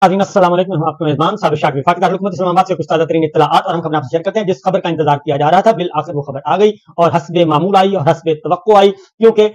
अस्सलाम वालेकुम, मैं हूं आपका मेजबान साबिर शाह वफाकी दारुल इस्लामाबाद से कुछ ताज़ा तरीन इत्तलाआत और हम खबर आपसे शेयर करते हैं। जिस खबर का इंतजार किया जा रहा था बिल आखिर वो खबर आ गई और हस्बे मामूल आई और हस्बे तवक्को आई, क्योंकि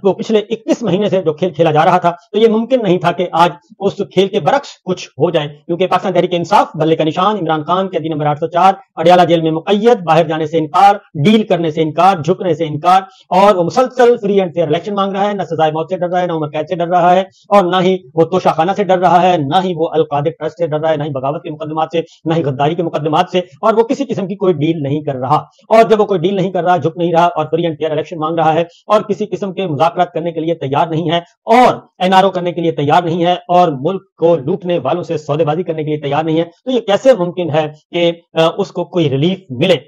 वो पिछले 21 महीने से जो खेल खेला जा रहा था तो ये मुमकिन नहीं था कि आज उस खेल के बरक्स कुछ हो जाए, क्योंकि पाकिस्तान तहरीक इंसाफ बल्ले का निशान इमरान खान कैदी नंबर 804 अडियाला जेल में मुक़य्यद, बाहर जाने से इनकार, डील करने से इनकार, झुकने से इनकार, और वो मुसलसल फ्री एंड फेयर इलेक्शन मांग रहा है। न सजाए मौत से डर रहा है, न उम्र कैद से डर रहा है, और न ही वो तोशा खाना से डर रहा है, न ही वो अल कादिर ट्रस्ट से डर रहा है, न ही बगावत के मुकदमात से, न ही गद्दारी के मुकदमात से, और वो किसी किस्म की कोई डील नहीं कर रहा। और जब वो कोई डील नहीं कर रहा, झुक नहीं रहा और फ्री एंड फेयर इलेक्शन मांग रहा है और किसी किस्म के मुज़ाकरात करने के लिए तैयार नहीं है और एनआरओ करने के लिए तैयार नहीं है और मुल्क को लूटने वालों से सौदेबाजी करने के लिए तैयार नहीं है, तो ये कैसे मुमकिन है कि उसको कोई रिलीफ मिले।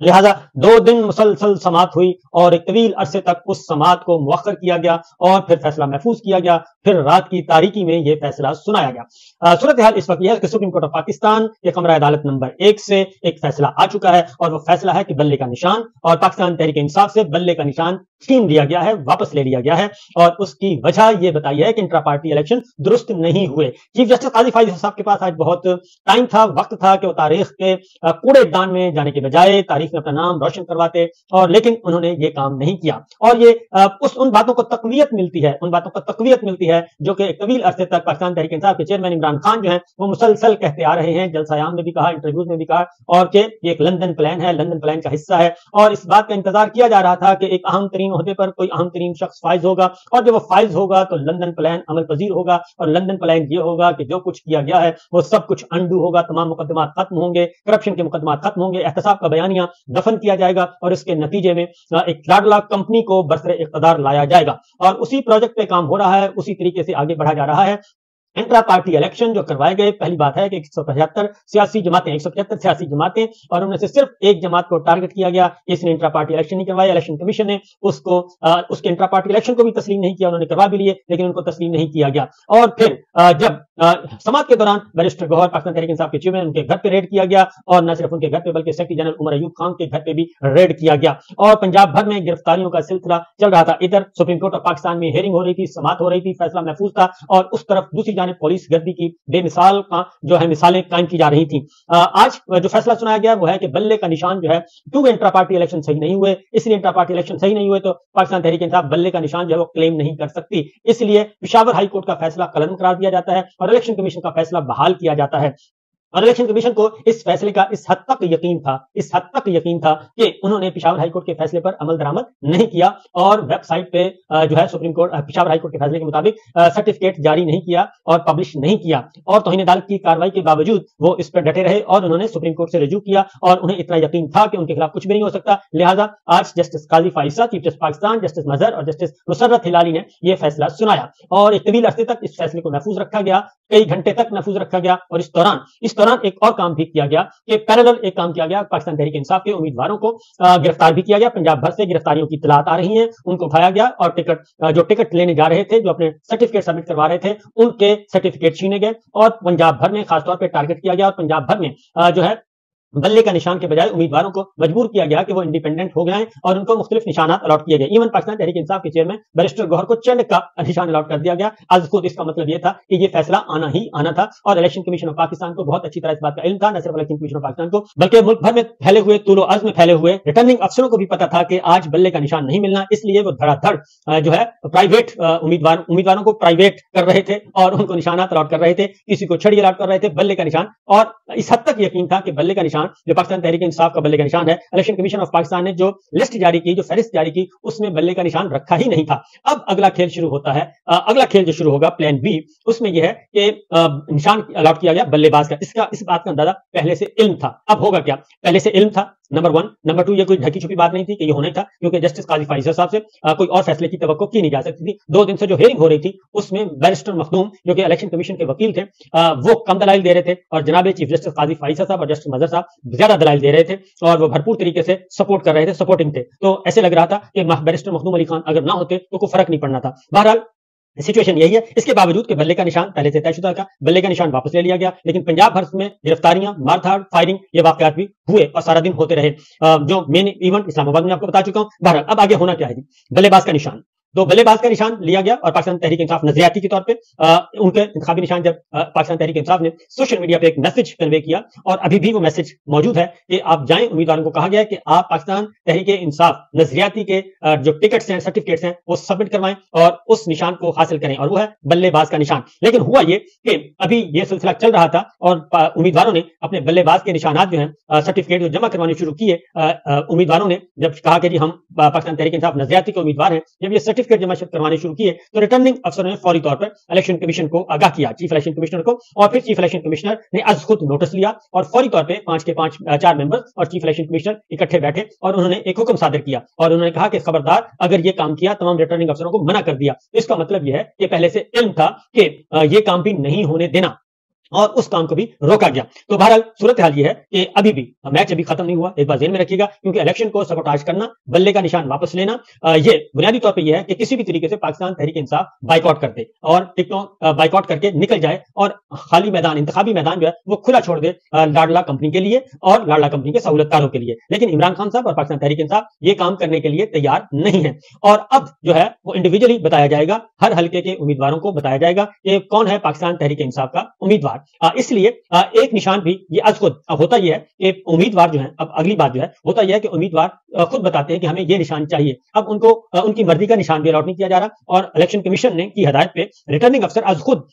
लिहाजा 2 दिन मुसलसल समात हुई और एक तवील अरसे तक उस समात को मुअख्खर किया गया और फिर फैसला महफूज किया गया। फिर रात की तारीकी में यह फैसला सुनाया गया। सूरत हाल इस वक्त यह है कि सुप्रीम कोर्ट ऑफ पाकिस्तान के कमरा अदालत नंबर 1 से एक फैसला आ चुका है और वो फैसला है कि बल्ले का निशान और पाकिस्तान तहरीक इंसाफ से बल्ले का निशान छीन लिया गया है, वापस ले लिया गया है। और उसकी वजह यह बताई है कि इंट्रा पार्टी इलेक्शन दुरुस्त नहीं हुए। चीफ जस्टिस काजी फाइज साहब के पास आज बहुत टाइम था, वक्त था कि वो तारीख के कूड़ेदान में जाने के बजाय तारीख में अपना नाम रोशन करवाते, और लेकिन उन्होंने ये काम नहीं किया। और ये उन बातों को तकवीयत मिलती है, उन बातों को तकवीयत मिलती है जो कि एक तवील अरसे तक पाकिस्तान तहरीक इंसाफ के चेयरमैन इमरान खान जो है वो मुसलसल कहते आ रहे हैं, जलसायाम में भी कहा, इंटरव्यूज में भी कहा, और कि ये एक लंदन प्लान है, लंदन प्लान का हिस्सा है। और इस बात का इंतजार किया जा रहा था कि एक अहम तरीन ओहदे पर कोई अहम तरीन शख्स फाइज होगा, और जब वो फाइज होगा तो लंदन प्लान अमल पजीर होगा, और लंदन प्लान ये होगा कि जो कुछ किया गया है वो सब कुछ अंडू होगा, तमाम मुकदमात खत्म होंगे, करप्शन के मुकदमात खत्म होंगे, एहतसाब का बयानिया दफन किया जाएगा और इसके नतीजे में एक लाडला कंपनी को बरसरे इख्तिदार लाया जाएगा। और उसी प्रोजेक्ट पे काम हो रहा है, उसी तरीके से आगे बढ़ा जा रहा है। इंट्रा पार्टी इलेक्शन जो करवाए गए, पहली बात है कि 175 सियासी जमातें, 175 सियासी जमातें, और उनमें से सिर्फ एक जमात को टारगेट किया गया, इसने इंट्रा पार्टी इलेक्शन नहीं करवाया। इलेक्शन कमीशन ने उसको उसके इंट्रा पार्टी इलेक्शन को भी तस्लीम नहीं किया, उन्होंने करवा भी लिए लेकिन उनको तस्लीम नहीं किया गया। और फिर जब समात के दौरान बैरिस्टर गौहर पाकिस्तान तहरीक इंसाफ के चेयरमैन, उनके घर पे रेड किया गया, और न सिर्फ उनके घर पे बल्कि सेक्रेटरी जनरल उमर अयूब खान के घर पे भी रेड किया गया, और पंजाब भर में गिरफ्तारियों का सिलसिला चल रहा था। इधर सुप्रीम कोर्ट ऑफ पाकिस्तान में हेयरिंग हो रही थी, समात हो रही थी, फैसला महफूज था, और उस तरफ दूसरी जानिब पुलिस गर्दी की बेमिसाल का जो है मिसालें कायम की जा रही थी। आज जो फैसला सुनाया गया वो है कि बल्ले का निशान जो है, क्योंकि इंट्रा पार्टी इलेक्शन सही नहीं हुए, इसलिए इंट्रा पार्टी इलेक्शन सही नहीं हुए तो पाकिस्तान तहरीक इंसाफ बल्ले का निशान जो है वो क्लेम नहीं कर सकती, इसलिए पेशावर हाई कोर्ट का फैसला कलम करार दिया जाता है और इलेक्शन कमीशन का फैसला बहाल किया जाता है। और इलेक्शन कमीशन को इस फैसले का इस हद तक यकीन था कि उन्होंने पेशावर हाईकोर्ट के फैसले पर अमल दरामद नहीं किया और वेबसाइट पे जो है सुप्रीम कोर्ट पेशावर हाईकोर्ट के फैसले के मुताबिक सर्टिफिकेट जारी नहीं किया और पब्लिश नहीं किया, और तौहीन अदालत की कार्रवाई के बावजूद वो इस पर डटे रहे और उन्होंने सुप्रीम कोर्ट से रजू किया और उन्हें इतना यकीन था कि उनके खिलाफ कुछ भी नहीं हो सकता। लिहाजा आज जस्टिस काजी फाइसा, चीफ जस्टिस पाकिस्तान, जस्टिस मजहर और जस्टिस मुसर्रत हिलाली ने यह फैसला सुनाया, और एक तवील अरसे तक इस फैसले को महफूज रखा गया, कई घंटे तक महफूज रखा गया। और इस दौरान एक और काम भी किया गया कि पैरेलल एक काम किया गया, पाकिस्तान तहरीक इंसाफ के उम्मीदवारों को गिरफ्तार भी किया गया। पंजाब भर से गिरफ्तारियों की इत्तलात आ रही हैं, उनको उठाया गया और टिकट लेने जा रहे थे, जो अपने सर्टिफिकेट सबमिट करवा रहे थे, उनके सर्टिफिकेट छीने गए और पंजाब भर में खासतौर पर टारगेट किया गया और पंजाब भर में जो है बल्ले का निशान के बजाय उम्मीदवारों को मजबूर किया गया कि वो इंडिपेंडेंट हो गए और उनको मुख्तलिफ निशानात अलॉट किए गए। इवन पाकिस्तान तहरीक इंसाफ के चेयरमैन बैरिस्टर गौहर को चंद का निशान अलॉट कर दिया गया। आज खुद इसका मतलब यह था कि ये फैसला आना ही आना था, और इलेक्शन कमीशन ऑफ पाकिस्तान को बहुत अच्छी तरह इस बात का इल्म था, न सिर्फ इलेक्शन कमीशन ऑफ पाकिस्तान को बल्कि मुल्क भर में फैले हुए, तूलो अर्ज में फैले हुए रिटर्निंग अफसरों को भी पता था कि आज बल्ले का निशान नहीं मिलना, इसलिए वो धड़ाधड़ जो है प्राइवेट उम्मीदवारों को प्राइवेट कर रहे थे और उनको निशानात अलॉट कर रहे थे, किसी को छड़ी अलॉट कर रहे थे बल्ले का निशान। और इस हद तक यकीन था कि बल्ले का निशान जो पाकिस्तान तहरीक इंसाफ का बल्ले का निशान है, इलेक्शन कमीशन ऑफ पाकिस्तान ने जो लिस्ट जारी की, जो फहरिस्त जारी की, उसमें बल्ले का निशान रखा ही नहीं था। अब अगला खेल शुरू होता है, अगला खेल जो शुरू होगा प्लान बी, उसमें यह है कि निशान अलॉट किया गया बल्लेबाज का। इस बात का अंदाजा पहले से इल्म था। अब होगा क्या? पहले से इल्म था, नंबर 1। नंबर 2, ये कोई ढकी छुपी बात नहीं थी कि ये होना ही था, क्योंकि जस्टिस काजी फाइजा साहब से कोई और फैसले की तवक्को की नहीं जा सकती थी। 2 दिन से जो हेयरिंग हो रही थी उसमें बैरिस्टर मखदूम जो कि इलेक्शन कमीशन के वकील थे, वो कम दलाइल दे रहे थे और जनाब चीफ जस्टिस काजी फाइजा साहब और जस्टिस मजहर साहब ज्यादा दलाइल दे रहे थे और वो भरपूर तरीके से सपोर्ट कर रहे थे, सपोर्टिंग थे। तो ऐसे लग रहा था कि बैरिस्टर मखदूम अली खान अगर ना होते तो कोई फर्क नहीं पड़ना था। बहरहाल सिचुएशन यही है। इसके बावजूद कि बल्ले का निशान पहले से तयशुदा था, बल्ले का निशान वापस ले लिया गया, लेकिन पंजाब भर में गिरफ्तारियां, मारधाड़, फायरिंग, ये वाकयात भी हुए और सारा दिन होते रहे। जो मेन इवेंट इस्लामाबाद में आपको बता चुका हूं। बहरहाल अब आगे होना क्या है? बल्लेबाज का निशान दो बल्लेबाज का निशान लिया गया और पाकिस्तान तहरीक इंसाफ नजरियाती के तौर पे उनके इंतखाबी निशान जब पाकिस्तान तहरीक इंसाफ ने सोशल मीडिया पे एक मैसेज कन्वे किया और अभी भी वो मैसेज मौजूद है कि आप जाएं, उम्मीदवारों को कहा गया है कि आप पाकिस्तान तहरीक इंसाफ नजरियाती के जो टिकट्स हैं, सर्टिफिकेट्स हैं, वो सबमिट करवाएं और उस निशान को हासिल करें, और वो है बल्लेबाज का निशान। लेकिन हुआ ये कि अभी ये सिलसिला चल रहा था और उम्मीदवारों ने अपने बल्लेबाज के निशानात जो हैं, सर्टिफिकेट जो जमा करवाने शुरू किए, उम्मीदवारों ने जब कहा कि जी हम पाकिस्तान तहरीक इंसाफ नजरियाती के उम्मीदवार हैं, जब ये सर्टिफिकेट जमा करवाने शुरू किए तो रिटर्निंग अफसरों ने फौरी तौर पर इलेक्शन कमीशन को आगाह किया, चीफ इलेक्शन कमिश्नर को, और फिर चीफ इलेक्शन कमिश्नर ने आज खुद नोटिस लिया और फौरी तौर पे 5 के 5 4 मेंबर्स और चीफ इलेक्शन कमिश्नर इकट्ठे बैठे और उन्होंने एक हुक्म सादर किया और उन्होंने कहा कि खबरदार अगर ये काम किया, तमाम रिटर्निंग अफसरों को मना कर दिया। इसका मतलब यह है कि पहले से इल्म था कि ये काम भी नहीं होने देना और उस काम को भी रोका गया। तो बहरहाल सूरत हाल ये है कि अभी भी मैच अभी खत्म नहीं हुआ, एक बार ध्यान में रखिएगा, क्योंकि इलेक्शन को सबोटाज करना, बल्ले का निशान वापस लेना, ये बुनियादी तौर पे ये है कि किसी भी तरीके से पाकिस्तान तहरीक इंसाफ बाइकआउट कर दे और टिकटों बाइकआउट करके निकल जाए और खाली मैदान, इंतखाबी मैदान जो है वो खुला छोड़ दे लाडला कंपनी के लिए और लाडला कंपनी के सहूलतकारों के लिए। लेकिन इमरान खान साहब और पाकिस्तान तहरीक इंसाफ ये काम करने के लिए तैयार नहीं है और अब जो है वो इंडिविजुअली बताया जाएगा, हर हल्के के उम्मीदवारों को बताया जाएगा कि कौन है पाकिस्तान तहरीक इंसाफ का उम्मीदवार। इसलिए एक निशान भी ये आज खुद अब होता यह है कि उम्मीदवार जो है, अब अगली बात जो है होता यह है कि उम्मीदवार खुद बताते हैं कि हमें ये निशान चाहिए। अब उनको उनकी मर्जी का निशान भी अलॉट नहीं किया जा रहा और इलेक्शन कमीशन ने की हदायत पे रिटर्निंग अफसर आज खुद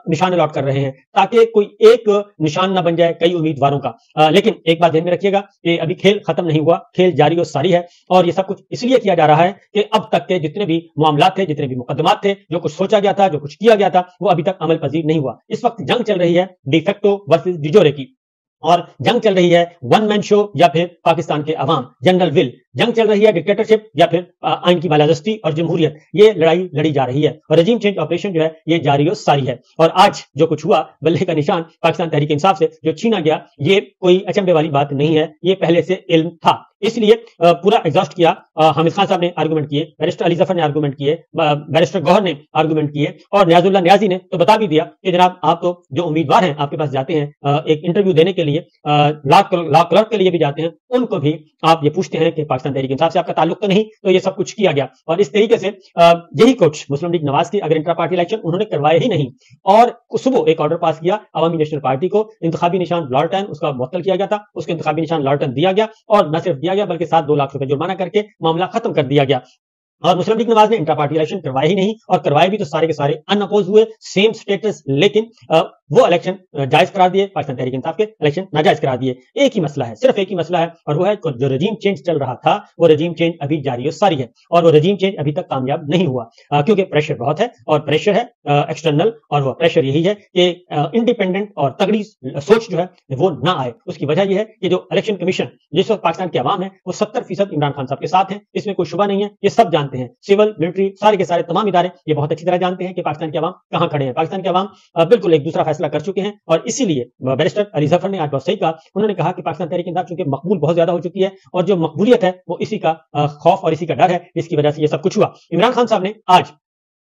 निशान अलॉट कर रहे हैं ताकि कोई एक निशान ना बन जाए कई उम्मीदवारों का। लेकिन एक बात ध्यान में रखिएगा कि अभी खेल खत्म नहीं हुआ, खेल जारी और सारी है और ये सब कुछ इसलिए किया जा रहा है कि अब तक के जितने भी मामला थे, जितने भी मुकदमात थे, जो कुछ सोचा गया था, जो कुछ किया गया था, वो अभी तक अमल पजीर नहीं हुआ। इस वक्त जंग चल रही है डिफेक्टो वर्सेस डिजोरे की, और जंग चल रही है वन मैन शो या फिर पाकिस्तान के अवाम, जनरल विल, जंग चल रही है डिक्टेटरशिप या फिर आइन की बालादस्ती और जमहूरियत। ये लड़ाई लड़ी जा रही है और रजीम चेंज ऑपरेशन जो है ये जारी और सारी है। और आज जो कुछ हुआ, बल्ले का निशान पाकिस्तान तहरीक इंसाफ से जो छीना गया, ये कोई अचंभे वाली बात नहीं है, ये पहले से इल्म था। इसलिए पूरा एग्जॉस्ट किया। हामिद खान साहब ने आर्गूमेंट किए, बैरिस्टर अली जफर ने आर्गूमेंट किए, बैरिस्टर गौहर ने आर्गूमेंट किए और नियाजुल्ला नियाजी ने तो बता भी दिया कि जनाब आप तो जो उम्मीदवार हैं आपके पास जाते हैं एक इंटरव्यू देने के लिए, लॉ क्लर्क के लिए भी जाते हैं, उनको भी आप ये पूछते हैं कि पाकिस्तान तहरीक इंसाफ से आपका ताल्लुक तो नहीं, तो ये सब कुछ किया गया। और इस तरीके से यही कुछ मुस्लिम लीग नवाज की अगर इंट्रा पार्टी इलेक्शन उन्होंने करवाए ही नहीं और सुबह एक ऑर्डर पास किया, अवामी नेशनल पार्टी को इंतखाबी निशान लॉर्टन उसका मुअत्तल किया गया था, उसके इंतखाबी निशान लॉर्टन दिया गया और न सिर्फ दिया गया बल्कि 2 लाख रुपए जुर्माना करके मामला खत्म कर दिया गया। और मुस्लिम लीग नवाज ने इंटर पार्टी इलेक्शन करवाए ही नहीं और करवाए भी तो सारे के सारे अनअपोज हुए, सेम स्टेटस, लेकिन वो इलेक्शन जायज करार दिए, पाकिस्तान तहरीक इंसाफ के इलेक्शन नाजायज करार दिए। एक ही मसला है, सिर्फ एक ही मसला है और वो है जो रजीम चेंज चल रहा था वो रजीम चेंज अभी जारी और सारी है और वो रजीम चेंज अभी तक कामयाब नहीं हुआ क्योंकि प्रेशर बहुत है और प्रेशर है एक्सटर्नल, और वो प्रेशर यही है कि इंडिपेंडेंट और तगड़ी सोच जो है वो ना आए। उसकी वजह यह है कि जो इलेक्शन कमीशन जिस वक्त पाकिस्तान के अवाम है वो 70% इमरान खान साहब के साथ है, इसमें कोई शुबा नहीं है, ये सब जानते हैं, सिविल मिलिट्री सारे के सारे तमाम इदारे ये बहुत अच्छी तरह जानते हैं कि पाकिस्तान के अवाम कहां खड़े हैं। पाकिस्तान के अवाम बिल्कुल एक दूसरा फैसला कर चुके हैं और इसीलिए बैरिस्टर अली जफर ने आज बहुत सही कहा, उन्होंने कहा कि पाकिस्तान तहरीक इंसाफ चूंकि मकबूल बहुत ज्यादा हो चुकी है और जो मकबूलियत है वो इसी का खौफ और इसी का डर है, जिसकी वजह से ये सब कुछ हुआ। इमरान खान साहब ने आज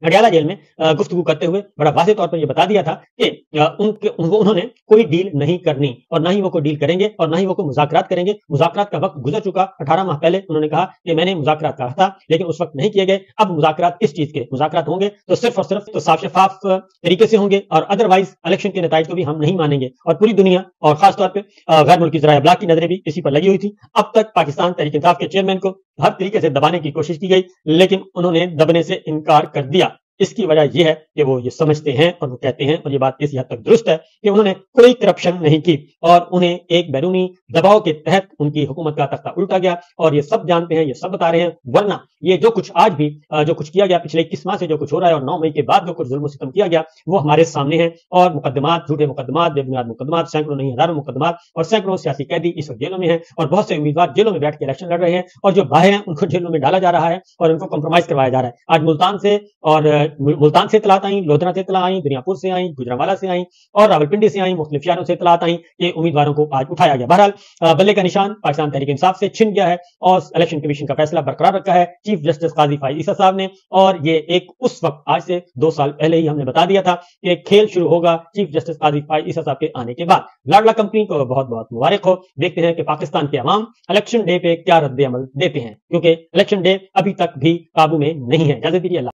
अडयाला जेल में गुफ्तगू करते हुए बड़ा वाज़ेह तौर पर यह बता दिया था कि उन्होंने कोई डील नहीं करनी और ना ही वो कोई डील करेंगे और ना ही वो कोई मुज़ाकरात करेंगे। मुज़ाकरात का वक्त गुजर चुका, 18 माह पहले उन्होंने कहा कि मैंने मुज़ाकरात कहा था लेकिन उस वक्त नहीं किए गए। अब मुज़ाकरात किस चीज के मुज़ाकरात होंगे तो सिर्फ और सिर्फ तो साफ शफाफ तरीके से होंगे और अदरवाइज इलेक्शन के नताइज को भी हम नहीं मानेंगे। और पूरी दुनिया और खासतौर पर गैर मुल्की ज़राए इब्लाग की नजरें भी इसी पर लगी हुई थी। अब तक पाकिस्तान तहरीक इंसाफ के चेयरमैन को हर तरीके से दबाने की कोशिश की गई लेकिन उन्होंने दबने से इनकार कर दिया। इसकी वजह यह है कि वो ये समझते हैं और वो कहते हैं और ये बात इसी हद तक दुरुस्त है कि उन्होंने कोई करप्शन नहीं की और उन्हें एक बैरूनी दबाव के तहत उनकी हुकूमत का तख्ता उल्टा गया और ये सब जानते हैं, ये सब बता रहे हैं। वरना ये जो कुछ आज भी जो कुछ किया गया पिछले 21 माह से जो कुछ हो रहा है और 9 मई के बाद जो कुछ जुल्म सितम किया गया वो हमारे सामने है और मुकदमात, झूठे मुकदमात, बेबुनियाद मुकदमात, सैकड़ों नहीं हजारों मुकदमात और सैकड़ों सियासी कैदी इस वक्त जेलों में हैं और बहुत से उम्मीदवार जेलों में बैठ के इलेक्शन लड़ रहे हैं और जो बाहर हैं उनको जेलों में डाला जा रहा है और उनको कॉम्प्रोमाइज करवाया जा रहा है। आज मुल्तान से और ملتان سے اطلاعات آئیں، لودھرا سے اطلاع آئیں، دنیا پور سے آئیں، گجرانوالہ سے آئیں اور راولپنڈی سے آئیں، مختلف شہروں سے اطلاعات آئیں کہ امیدواروں کو آج اٹھایا گیا۔ بہرحال بلے کا نشان پاکستان تحریک انصاف سے چھن گیا ہے اور الیکشن کمیشن کا فیصلہ برقرار رکھا ہے چیف جسٹس قاضی فائز عیسیٰ صاحب نے، اور یہ ایک اس وقت آج سے 2 سال پہلے ہی ہم نے بتا دیا تھا کہ کھیل شروع ہوگا چیف جسٹس قاضی فائز عیسیٰ صاحب کے آنے کے بعد۔ لاڈلا کمپنی کو بہت بہت مبارک ہو۔ دیکھتے ہیں کہ پاکستان کے عوام الیکشن ڈے پہ کیا رد عمل دیتے ہیں، کیونکہ الیکشن ڈے ابھی تک بھی قابو میں نہیں ہے۔ اجازت دیجیے، اللہ